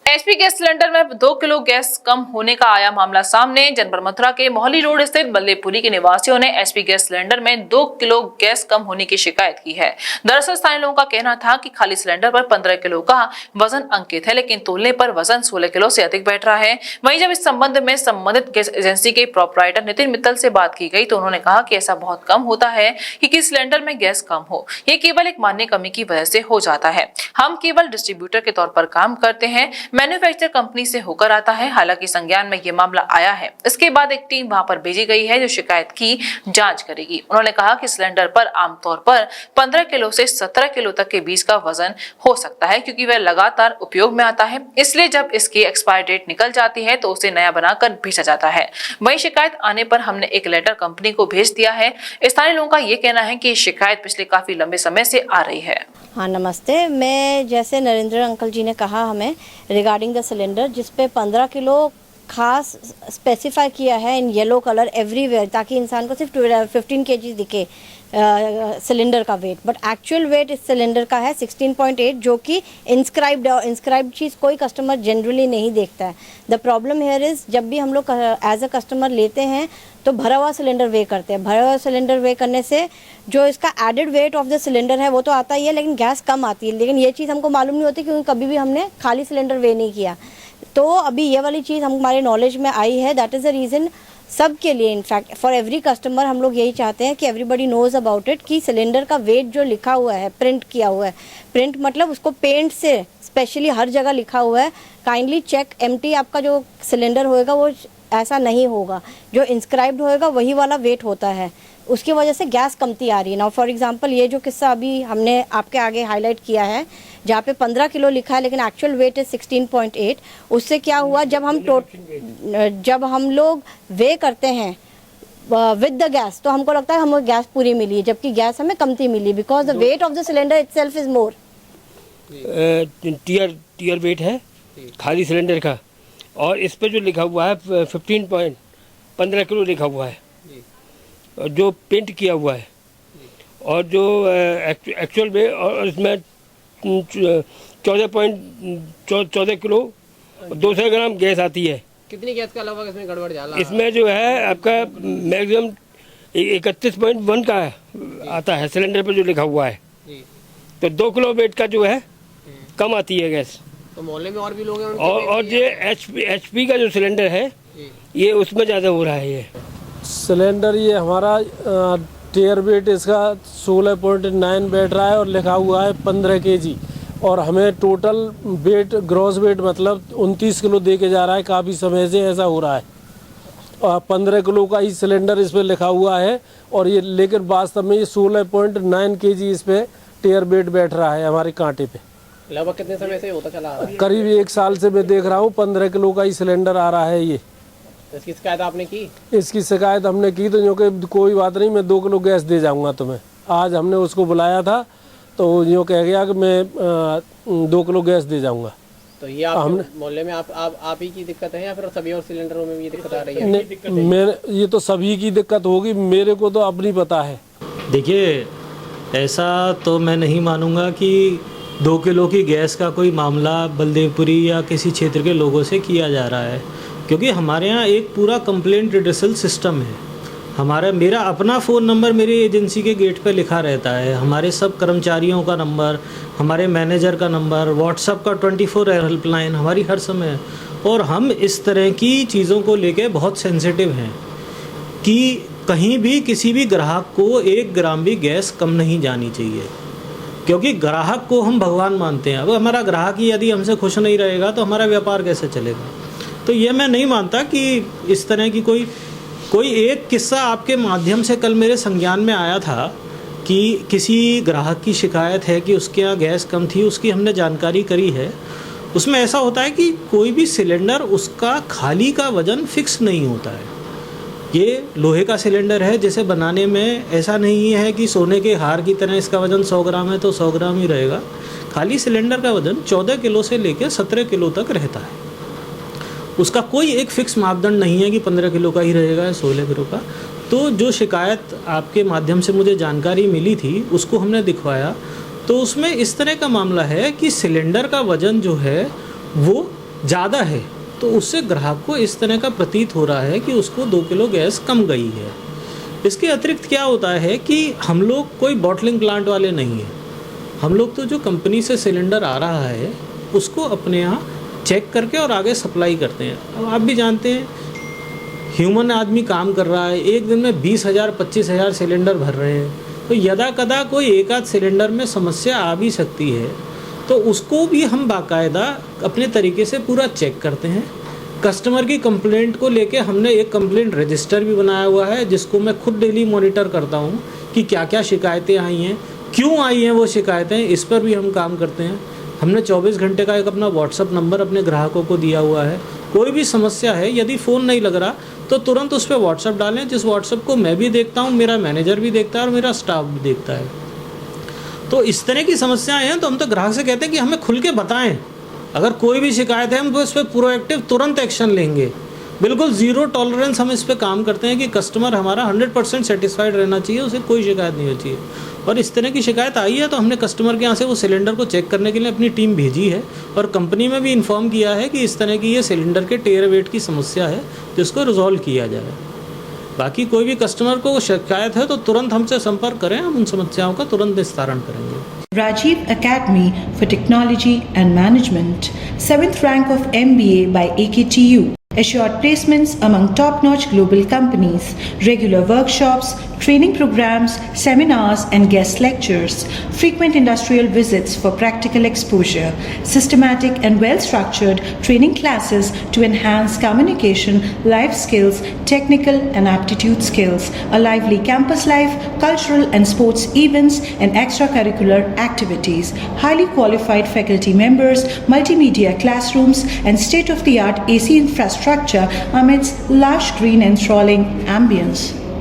HP gas cylinder में 2 kilo gas कम होने का आया मामला सामने। जनपद मथुरा के मोहाली रोड स्थित बल्लेपुरी के निवासियों ने एचपी गैस सिलेंडर में 2 किलो गैस कम होने की शिकायत की है। दरअसल स्थानीय लोगों का कहना था कि खाली सिलेंडर पर 15 किलो का वजन अंकित है, लेकिन तोलने पर वजन 16 किलो से अधिक बैठ रहा है। वहीं जब इस संबंध में संबंधित गैस एजेंसी के प्रोपराइटर नितिन मित्तल से बात की गई तो उन्होंने कहा कि ऐसा बहुत कम होता है कि किसी सिलेंडर में गैस कम हो, ये केवल एक मान्य कमी की वजह से हो जाता है। हम केवल डिस्ट्रीब्यूटर के तौर पर काम करते हैं, मैन्युफैक्चर कंपनी से होकर आता है। हालांकि संज्ञान में ये मामला आया है, इसके बाद एक टीम वहां पर भेजी गई है जो शिकायत की जांच करेगी। उन्होंने कहा कि सिलेंडर पर आमतौर पर 15 किलो से 17 किलो तक के बीच का वजन हो सकता है, क्योंकि वह लगातार उपयोग में आता है। इसलिए जब इसकी एक्सपायरी डेट निकल जाती है तो उसे नया बनाकर भेजा जाता है। वही शिकायत आने पर हमने एक लेटर कंपनी को भेज दिया है। स्थानीय लोगों का ये कहना है कि शिकायत पिछले काफी लंबे समय से आ रही है। हाँ नमस्ते, मैं जैसे नरेंद्र अंकल जी ने कहा हमें रिगार्डिंग द सिलेंडर, जिस पे 15 किलो खास स्पेसिफाई किया है इन येलो कलर एवरीवेयर, ताकि इंसान को सिर्फ 15 kg दिखे सिलेंडर का वेट, बट एक्चुअल वेट इस सिलेंडर का है 16.8, जो कि इंस्क्राइब्ड चीज़ कोई कस्टमर जनरली नहीं देखता है। द प्रॉब्लम हेयर इज़, जब भी हम लोग एज अ कस्टमर लेते हैं तो भरा हुआ सिलेंडर वे करते हैं। भरा हुआ सिलेंडर वे करने से जो इसका added weight of the cylinder है वो तो आता ही है, लेकिन गैस कम आती है। लेकिन ये चीज़ हमको मालूम नहीं होती क्योंकि कभी भी हमने खाली सिलेंडर वे नहीं किया। तो अभी ये वाली चीज़ हमारे नॉलेज में आई है। दैट इज़ द रीज़न सब के लिए, इनफैक्ट फॉर एवरी कस्टमर हम लोग यही चाहते हैं कि एवरीबडी नोज अबाउट इट, कि सिलेंडर का वेट जो लिखा हुआ है, प्रिंट किया हुआ है, प्रिंट मतलब उसको पेंट से स्पेशली हर जगह लिखा हुआ है, काइंडली चेक एम्प्टी आपका जो सिलेंडर होएगा वो ऐसा नहीं होगा। जो इंस्क्राइब्ड होएगा वही वाला वेट होता है, उसकी वजह से गैस कमती आ रही है। नाउ फॉर एग्जांपल ये जो किस्सा अभी हमने आपके आगे हाईलाइट किया है, जहाँ पे 15 किलो लिखा है लेकिन एक्चुअल वेट है 16.8, उससे क्या हुआ, जब हम लोग वे करते हैं विद द गैस तो हमको लगता है हमें गैस पूरी मिली है, जबकि गैस हमें कमती मिली, because the weight of the cylinder itself is more. Tare weight है खाली सिलेंडर का, और इस पे जो लिखा हुआ है 15 किलो लिखा हुआ है, जो पेंट किया हुआ है, और जो एक्चुअल में, और इसमें 14 किलो 200 ग्राम गैस आती है। कितनी गैस का अलावा इसमें गड़बड़ जाला? इसमें जो है आपका मैक्सिमम 31.1 का आता है सिलेंडर पर जो लिखा हुआ है। तो 2 किलो वेट का जो है कम आती है गैस। तो मोहल्ले में और भी लोग हैं और ये HP का जो सिलेंडर है ये उसमें ज़्यादा हो रहा है। ये सिलेंडर ये हमारा टीयर वेट इसका 16.9 बैठ रहा है और लिखा हुआ है 15 kg, और हमें टोटल वेट ग्रॉस वेट मतलब 29 किलो दे के जा रहा है। काफ़ी समय से ऐसा हो रहा है, और 15 किलो का ही सिलेंडर इस पर लिखा हुआ है, और ये लेकिन वास्तव में ये 16.9 kg इस पर टीयर वेट बैठ रहा है हमारे कांटे पे। लगभग कितने समय से होता चला आ रहा है? करीब 1 साल से मैं देख रहा हूँ 15 किलो का ही सिलेंडर आ रहा है। ये इसकी शिकायत आपने की? इसकी शिकायत हमने की, तो जो कि कोई बात नहीं, मैं 2 किलो गैस दे जाऊंगा तुम्हें। आज हमने उसको बुलाया था तो यूँ कह गया कि मैं 2 किलो गैस दे जाऊंगा। तो ये हमने मोहल्ले में आप ही की दिक्कत है या फिर सभी और सिलेंडरों में भी ये दिक्कत आ रही है? मेरे ये तो सभी की दिक्कत होगी, मेरे को तो अपनी पता है। देखिए, ऐसा तो मैं नहीं मानूंगा कि 2 किलो की गैस का कोई मामला बल्देवपुरी या किसी क्षेत्र के लोगों से किया जा रहा है, क्योंकि हमारे यहाँ एक पूरा कंप्लेंट रिड्रेसल सिस्टम है। मेरा अपना फ़ोन नंबर मेरी एजेंसी के गेट पे लिखा रहता है, हमारे सब कर्मचारियों का नंबर, हमारे मैनेजर का नंबर, व्हाट्सएप का 24 हेल्पलाइन हमारी हर समय है। और हम इस तरह की चीज़ों को लेके बहुत सेंसिटिव हैं कि कहीं भी किसी भी ग्राहक को 1 ग्राम भी गैस कम नहीं जानी चाहिए, क्योंकि ग्राहक को हम भगवान मानते हैं। अब हमारा ग्राहक ही यदि हमसे खुश नहीं रहेगा तो हमारा व्यापार कैसे चलेगा? तो ये मैं नहीं मानता कि इस तरह की कोई एक किस्सा आपके माध्यम से कल मेरे संज्ञान में आया था कि किसी ग्राहक की शिकायत है कि उसके यहाँ गैस कम थी, उसकी हमने जानकारी करी है। उसमें ऐसा होता है कि कोई भी सिलेंडर उसका खाली का वज़न फिक्स नहीं होता है। ये लोहे का सिलेंडर है, जैसे बनाने में ऐसा नहीं है कि सोने के हार की तरह इसका वज़न 100 ग्राम है तो 100 ग्राम ही रहेगा। खाली सिलेंडर का वज़न 14 किलो से लेकर 17 किलो तक रहता है। उसका कोई एक फिक्स मापदंड नहीं है कि 15 किलो का ही रहेगा या 16 किलो का। तो जो शिकायत आपके माध्यम से मुझे जानकारी मिली थी उसको हमने दिखवाया, तो उसमें इस तरह का मामला है कि सिलेंडर का वज़न जो है वो ज़्यादा है तो उससे ग्राहक को इस तरह का प्रतीत हो रहा है कि उसको 2 किलो गैस कम गई है। इसके अतिरिक्त क्या होता है कि हम लोग कोई बॉटलिंग प्लांट वाले नहीं हैं। हम लोग तो जो कंपनी से सिलेंडर आ रहा है उसको अपने यहाँ चेक करके और आगे सप्लाई करते हैं। अब आप भी जानते हैं ह्यूमन आदमी काम कर रहा है, एक दिन में 20,000 25,000 सिलेंडर भर रहे हैं, तो यदा कदा कोई एक आध सिलेंडर में समस्या आ भी सकती है, तो उसको भी हम बाकायदा अपने तरीके से पूरा चेक करते हैं। कस्टमर की कंप्लेंट को लेके हमने एक कंप्लेंट रजिस्टर भी बनाया हुआ है जिसको मैं खुद डेली मॉनिटर करता हूँ कि क्या क्या शिकायतें आई हैं, क्यों आई हैं वो शिकायतें, इस पर भी हम काम करते हैं। हमने 24 घंटे का एक अपना व्हाट्सअप नंबर अपने ग्राहकों को दिया हुआ है। कोई भी समस्या है, यदि फ़ोन नहीं लग रहा तो तुरंत उस पर व्हाट्सअप डालें, जिस व्हाट्सअप को मैं भी देखता हूँ, मेरा मैनेजर भी देखता है और मेरा स्टाफ भी देखता है। तो इस तरह की समस्याएं हैं तो हम तो ग्राहक से कहते हैं कि हमें खुल के बताएं। अगर कोई भी शिकायत है हम तो इस पर प्रोएक्टिव तुरंत एक्शन लेंगे। बिल्कुल ज़ीरो टॉलरेंस हम इस पर काम करते हैं कि कस्टमर हमारा 100% सेटिस्फाइड रहना चाहिए, उसे कोई शिकायत नहीं होनी चाहिए। और इस तरह की शिकायत आई है तो हमने कस्टमर के यहाँ से वो सिलेंडर को चेक करने के लिए अपनी टीम भेजी है और कंपनी में भी इन्फॉर्म किया है कि इस तरह की ये सिलेंडर के टेयर वेट की समस्या है जिसको रिजॉल्व किया जाए। बाकी कोई भी कस्टमर को शिकायत है तो तुरंत हमसे संपर्क करें, हम उन समस्याओं का तुरंत निस्तारण करेंगे। Rajiv Academy for Technology and Management, 7th rank of MBA by AKTU. Assured placements among top-notch global companies, regular workshops, training programs, seminars and guest lectures, frequent industrial visits for practical exposure, systematic and well-structured training classes to enhance communication, life skills, technical and aptitude skills, a lively campus life, cultural and sports events and extracurricular activities, highly qualified faculty members, multimedia classrooms and state-of-the-art AC infrastructure amidst lush green and enthralling ambience.